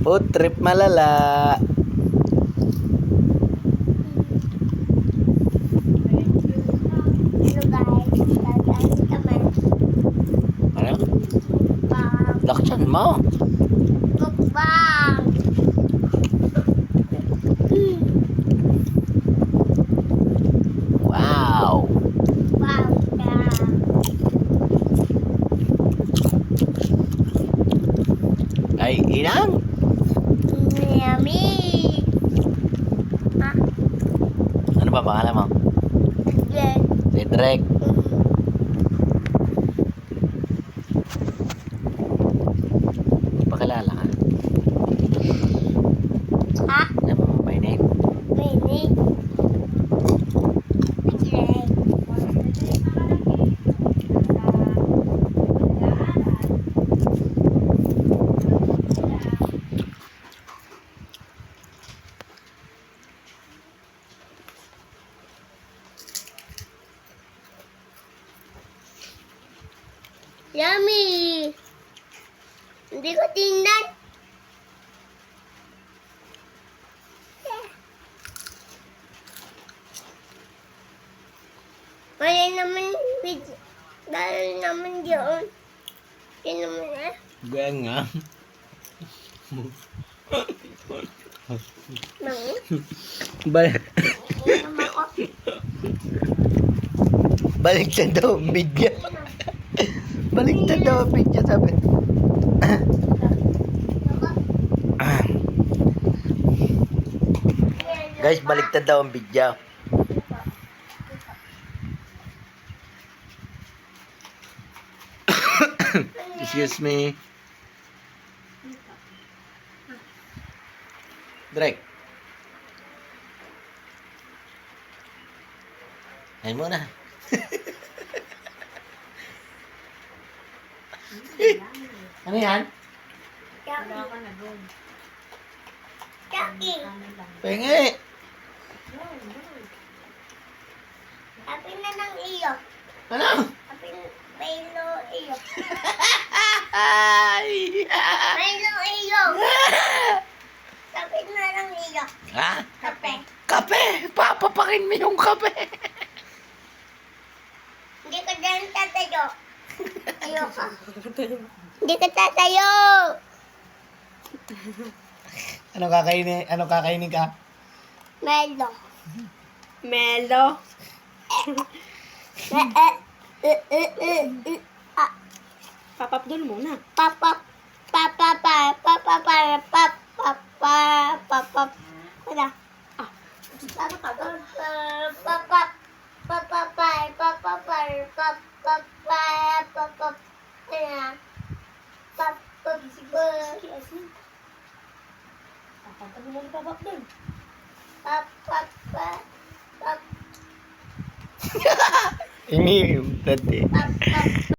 Food trip malala. Ano? Laksan mo. Mukbang. Wow. Wow na. Ay, inang. Yummy. Ano ba pangalan mo? Yes. Redrek. Pakilala ka. Ha? Alam mo my name? Mini. Yes. Yummy! Hindi ko tingnan. Wala naman, dahil naman yun. Yun naman eh. Gaya nga. Nang, Balik. yun naman ako. Baliktad daw ang video. Baliktad daw ang video, sabi. Guys, baliktad daw ang video. Excuse me. Drake. Ay mo na. Ano yan? Chucky. Pengi. Sabi na ng iyo. Ano? Sabi na, Milo iyo. Ay. Milo iyo. Sabi na ng iyo. Ha? Kape. Kape! Papapakin mo yung kape! Hindi ka dyan tatayo. Ayoko. Hindi ka tatayo. Ano kakainin ka? Melo. Melo. Papapdol muna. Papa. Papa. Papa. Papa. Papa. Papa. Papa. Wala. Ah. Papa. Papa. Papa. Papa. Papa. Papa. Ayan. Papa. Papapdol mo na papapdol. Papa. Papa. Ini tadi. Papa.